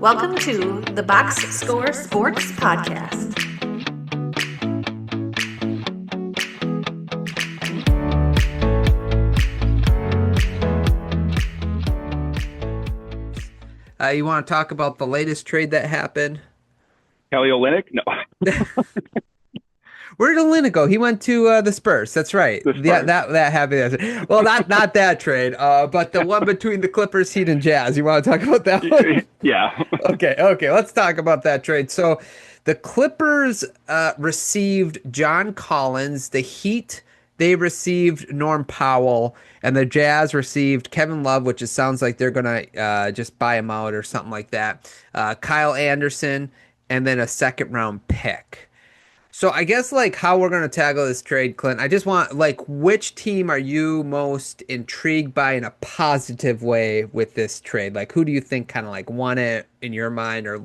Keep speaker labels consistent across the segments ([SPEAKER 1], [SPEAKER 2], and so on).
[SPEAKER 1] Welcome to the Box Score Sports Podcast.
[SPEAKER 2] You want to talk about the latest trade that happened?
[SPEAKER 3] Kelly Olynyk? No,
[SPEAKER 2] Where did Olynyk go? He went to the Spurs. That's right.
[SPEAKER 3] the
[SPEAKER 2] Yeah,
[SPEAKER 3] Spurs.
[SPEAKER 2] that happened. Well, not that trade. But the one between the Clippers, Heat, and Jazz. You want to talk about that one?
[SPEAKER 3] Yeah.
[SPEAKER 2] Okay. Let's talk about that trade. So, the Clippers received John Collins. The Heat they received Norm Powell, and the Jazz received Kevin Love, which it sounds like they're gonna just buy him out or something like that. Kyle Anderson, and then a second round pick. So I guess like how we're gonna tackle this trade, Clint. I just want like which team are you most intrigued by in a positive way with this trade? Like who do you think kind of like won it in your mind, or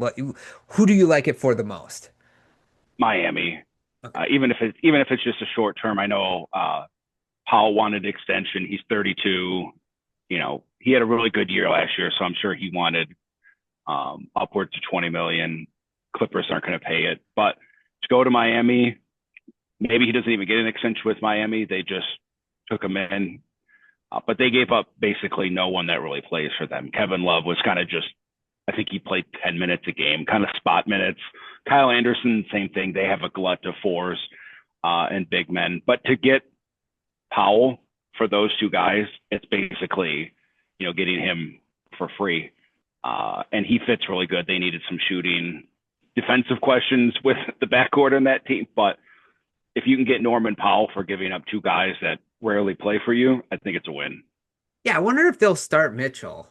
[SPEAKER 2] who do you like it for the most?
[SPEAKER 3] Miami.
[SPEAKER 2] Okay.
[SPEAKER 3] Even if it's just a short term, I know Powell wanted extension. He's 32. He had a really good year last year, so I'm sure he wanted upwards to 20 million. Clippers aren't going to pay it, but to go to Miami, maybe he doesn't even get an extension with Miami. They just took him in, but they gave up basically no one that really plays for them. Kevin Love was kind of just, I think he played 10 minutes a game, kind of spot minutes. Kyle Anderson, same thing. They have a glut of fours and big men. But to get Powell for those two guys, it's basically, getting him for free. And he fits really good. They needed some shooting, defensive questions with the backcourt on that team. But if you can get Norman Powell for giving up two guys that rarely play for you, I think it's a win.
[SPEAKER 2] Yeah, I wonder if they'll start Mitchell.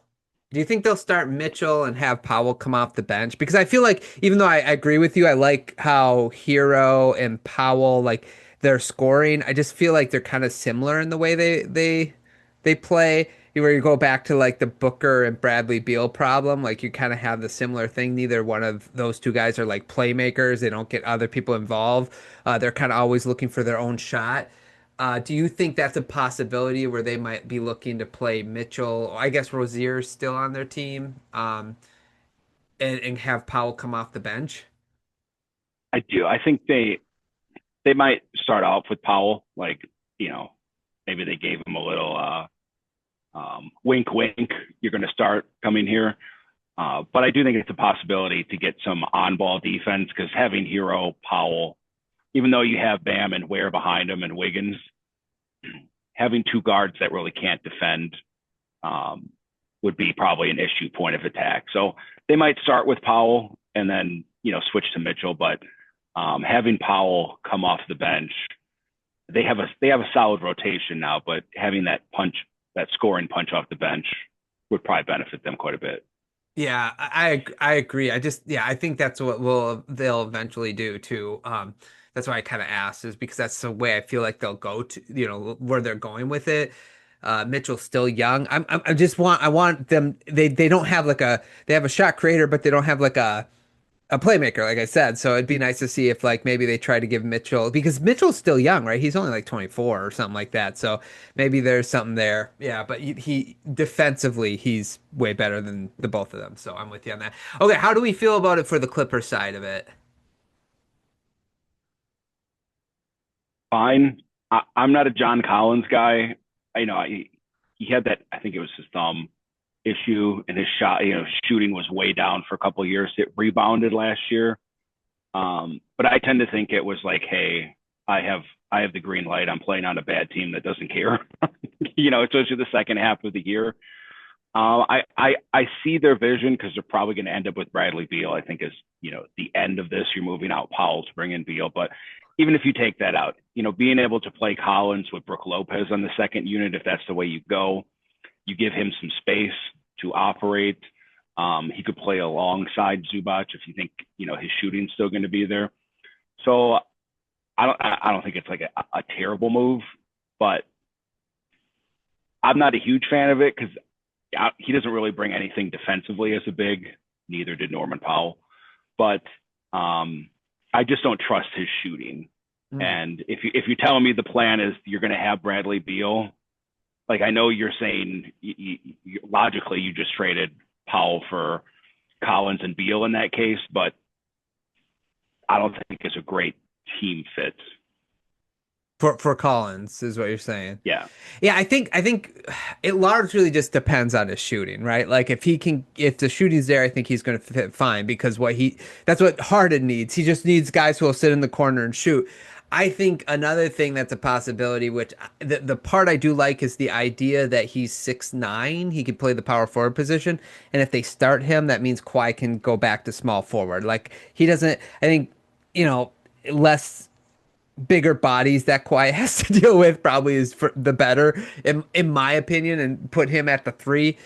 [SPEAKER 2] Do you think they'll start Mitchell and have Powell come off the bench? Because I feel like even though I agree with you, I like how Hero and Powell like their scoring. I just feel like they're kind of similar in the way they play. Where you go back to like the Booker and Bradley Beal problem, like you kind of have the similar thing. Neither one of those two guys are like playmakers. They don't get other people involved. They're kind of always looking for their own shot. Do you think that's a possibility where they might be looking to play Mitchell? I guess Rozier's still on their team, and have Powell come off the bench.
[SPEAKER 3] I do. I think they might start off with Powell, like, maybe they gave him a little wink, wink. You're going to start coming here. But I do think it's a possibility to get some on-ball defense because having Hero, Powell, even though you have Bam and Ware behind him and Wiggins, having two guards that really can't defend would be probably an issue point of attack. So they might start with Powell and then, switch to Mitchell. But having Powell come off the bench, they have a solid rotation now, but having that scoring punch off the bench would probably benefit them quite a bit.
[SPEAKER 2] Yeah, I agree. I think that's what they'll eventually do too. That's why I kind of asked is because that's the way I feel like they'll go to, where they're going with it. Mitchell's still young. I want them. They don't have they have a shot creator, but they don't have like a playmaker, like I said. So it'd be nice to see if like maybe they try to give Mitchell because Mitchell's still young, right? He's only like 24 or something like that. So maybe there's something there. Yeah, but he defensively he's way better than the both of them. So I'm with you on that. Okay, how do we feel about it for the Clipper side of it?
[SPEAKER 3] Fine. I'm not a John Collins guy. He had that, I think it was his thumb issue and his shot, shooting was way down for a couple of years. It rebounded last year. But I tend to think it was like, hey, I have the green light. I'm playing on a bad team that doesn't care, especially the second half of the year. I see their vision because they're probably going to end up with Bradley Beal. I think is the end of this. You're moving out Powell to bring in Beal, but even if you take that out, being able to play Collins with Brook Lopez on the second unit, if that's the way you go, you give him some space to operate. He could play alongside Zubac if you think his shooting's still going to be there. So I don't think it's like a terrible move, but I'm not a huge fan of it because he doesn't really bring anything defensively as a big. Neither did Norman Powell, but I just don't trust his shooting. And if you're telling me the plan is you're going to have Bradley Beal, like I know you're saying logically you just traded Powell for Collins and Beal in that case, but I don't think it's a great team fit.
[SPEAKER 2] For Collins is what you're saying.
[SPEAKER 3] Yeah.
[SPEAKER 2] Yeah, I think it largely just depends on his shooting, right? Like if the shooting's there, I think he's going to fit fine because that's what Harden needs. He just needs guys who will sit in the corner and shoot. I think another thing that's a possibility, which the part I do like is the idea that he's 6'9", he can play the power forward position, and if they start him, that means Kawhi can go back to small forward. Like he doesn't, I think, less bigger bodies that Kawhi has to deal with probably is for the better in my opinion, and put him at the 3.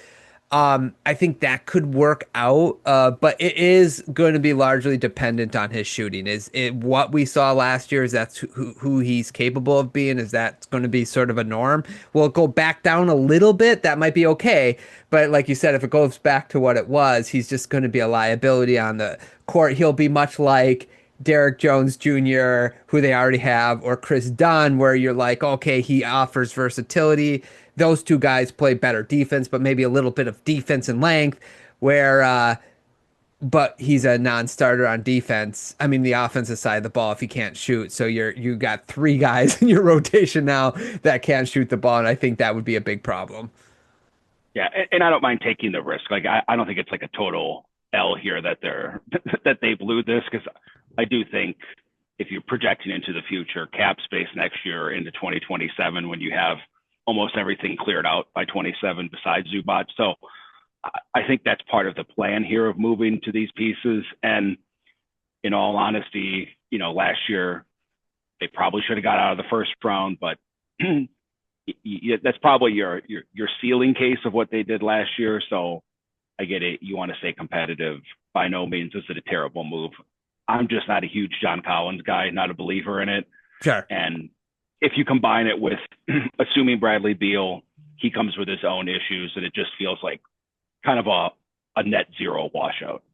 [SPEAKER 2] I think that could work out, but it is going to be largely dependent on his shooting. Is it what we saw last year? Is that who he's capable of being? Is that going to be sort of a norm? Will it go back down a little bit? That might be okay. But like you said, if it goes back to what it was, he's just going to be a liability on the court. He'll be much like Derek Jones Jr., who they already have, or Chris Dunn, where you're like, okay, he offers versatility. Those two guys play better defense, but maybe a little bit of defense and length, but he's a non-starter on defense. I mean, the offensive side of the ball, if he can't shoot. So you got 3 guys in your rotation now that can't shoot the ball, and I think that would be a big problem.
[SPEAKER 3] Yeah, and I don't mind taking the risk. Like I don't think it's like a total L here that that they blew this, because I do think if you're projecting into the future, cap space next year into 2027, when you have almost everything cleared out by 27 besides Zubac. So I think that's part of the plan here of moving to these pieces. And in all honesty, last year they probably should have got out of the first round, but that's probably your ceiling case of what they did last year. So I get it. You want to stay competitive. By no means is it a terrible move. I'm just not a huge John Collins guy, not a believer in it.
[SPEAKER 2] Sure.
[SPEAKER 3] And if you combine it with assuming Bradley Beal, he comes with his own issues, and it just feels like kind of a net zero washout.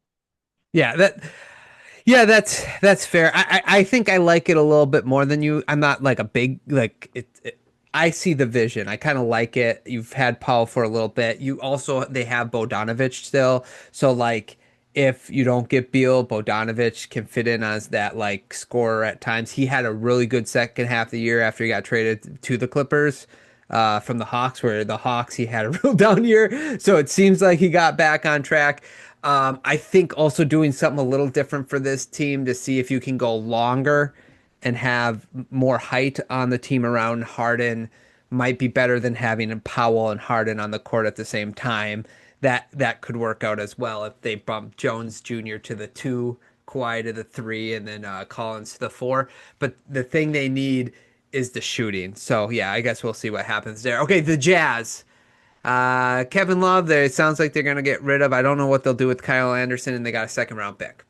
[SPEAKER 2] Yeah, that's fair. I think I like it a little bit more than you. I'm not like a big I see the vision. I kind of like it. You've had Powell for a little bit. They have Bogdanovich still. So like if you don't get Beal, Bogdanovich can fit in as that like scorer at times. He had a really good second half of the year after he got traded to the Clippers. From the Hawks, where the Hawks he had a real down year, so it seems like he got back on track. I think also doing something a little different for this team to see if you can go longer and have more height on the team around Harden might be better than having Powell and Harden on the court at the same time. That could work out as well if they bump Jones Jr. to the 2, Kawhi to the 3, and then Collins to the 4. But the thing they need is the shooting. So yeah, I guess we'll see what happens there. Okay, the Jazz. Kevin Love, there it sounds like they're gonna get rid of. I don't know what they'll do with Kyle Anderson, and they got a second round pick.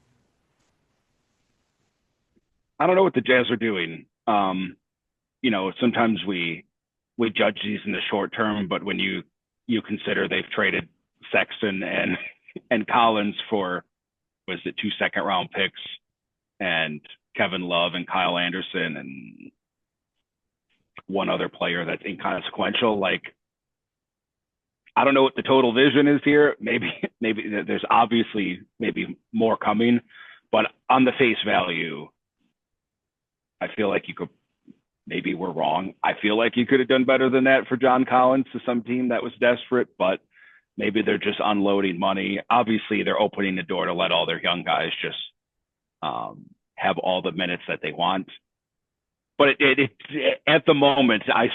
[SPEAKER 3] I don't know what the Jazz are doing. Sometimes we judge these in the short term, but when you consider they've traded Sexton and Collins for, was it 2 second round picks, and Kevin Love and Kyle Anderson and one other player that's inconsequential. Like, I don't know what the total vision is here. Maybe there's obviously maybe more coming, but on the face value, I feel like maybe we're wrong. I feel like you could have done better than that for John Collins to some team that was desperate, but maybe they're just unloading money. Obviously, they're opening the door to let all their young guys just have all the minutes that they want. But it at the moment, I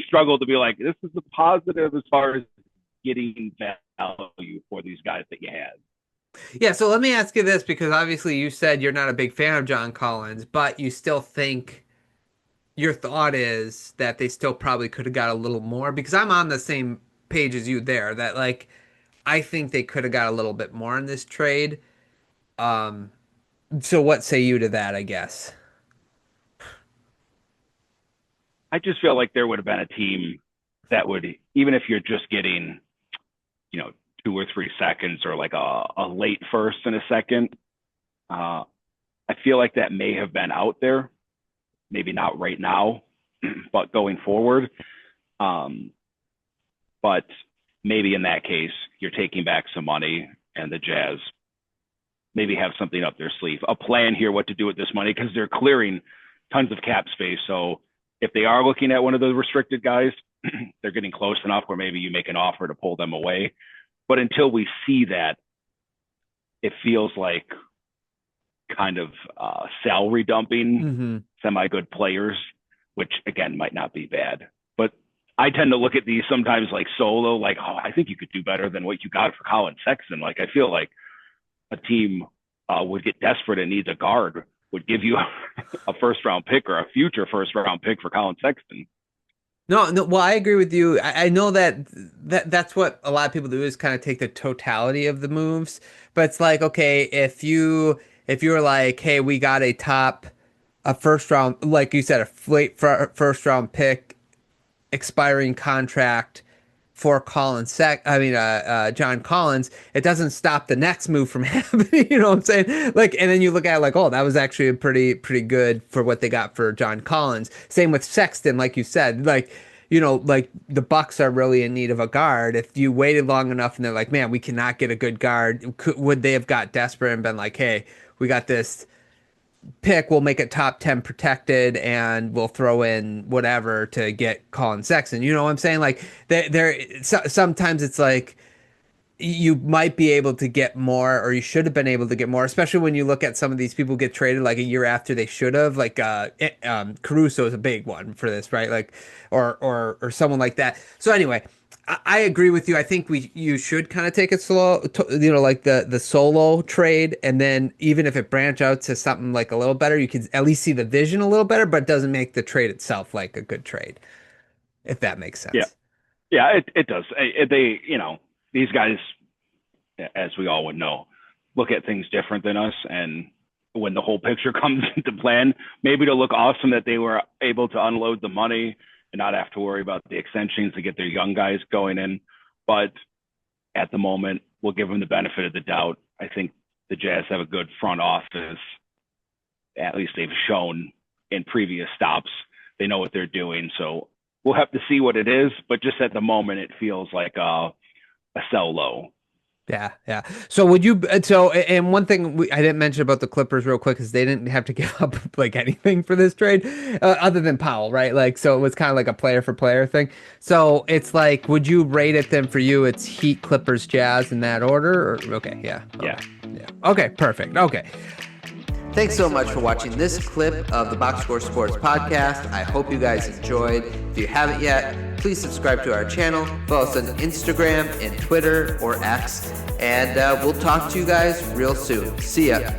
[SPEAKER 3] struggle to be like, this is a positive as far as getting value for these guys that you had.
[SPEAKER 2] Yeah, so let me ask you this, because obviously you said you're not a big fan of John Collins, but you still think your thought is that they still probably could have got a little more, because I'm on the same page as you there, that like I think they could have got a little bit more in this trade. So what say you to that, I guess?
[SPEAKER 3] I just feel like there would have been a team that would, even if you're just getting, 2 or 3 seconds or like a late first and a second, I feel like that may have been out there. Maybe not right now, but going forward. But maybe in that case, you're taking back some money, and the Jazz maybe have something up their sleeve, a plan here, what to do with this money, because they're clearing tons of cap space. So if they are looking at one of those restricted guys, they're getting close enough where maybe you make an offer to pull them away. But until we see that, it feels like kind of salary dumping semi-good players, which again might not be bad. But I tend to look at these sometimes like solo, like, oh, I think you could do better than what you got for Colin Sexton. Like, I feel like a team would get desperate and needs a guard, would give you a first-round pick or a future first-round pick for Colin Sexton.
[SPEAKER 2] No, well, I agree with you. I know that's what a lot of people do, is kind of take the totality of the moves. But it's like, okay, if you were like, hey, we got a first round, like you said, a late first round pick, expiring contract for John Collins, it doesn't stop the next move from happening. You know what I'm saying? Like, and then you look at it like, oh, that was actually a pretty good for what they got for John Collins. Same with Sexton, like you said, like, you know, like the Bucks are really in need of a guard. If you waited long enough and they're like, man, we cannot get a good guard, would they have got desperate and been like, hey, we got this pick, we'll make it top 10 protected and we'll throw in whatever to get Colin Sexton? You know what I'm saying? Like, sometimes it's like you might be able to get more, or you should have been able to get more, especially when you look at some of these people get traded like a year after they should have. Like Caruso is a big one for this, right? Like, or someone like that. So anyway, I agree with you. I think you should kind of take it slow, you know, like the solo trade, and then even if it branch out to something like a little better, you can at least see the vision a little better, but it doesn't make the trade itself like a good trade, if that makes sense.
[SPEAKER 3] Yeah, it does. They, you know, these guys, as we all would know, look at things different than us. And when the whole picture comes into plan, maybe it'll look awesome that they were able to unload the money and not have to worry about the extensions to get their young guys going in. But at the moment, we'll give them the benefit of the doubt. I think the Jazz have a good front office. At least they've shown in previous stops. They know what they're doing. So we'll have to see what it is. But just at the moment, it feels like a sell low.
[SPEAKER 2] Yeah. So and one thing I didn't mention about the Clippers real quick is they didn't have to give up like anything for this trade, other than Powell, right? Like, so it was kind of like a player for player thing. So it's like, would you rate it then for you? It's Heat, Clippers, Jazz in that order? Or, okay, yeah. Okay, perfect. Okay. Thanks so much for watching this clip of the Box Score Sports Podcast. I hope you guys enjoyed. If you haven't yet, please subscribe to our channel. Follow us on Instagram and Twitter or X. And we'll talk to you guys real soon. See ya.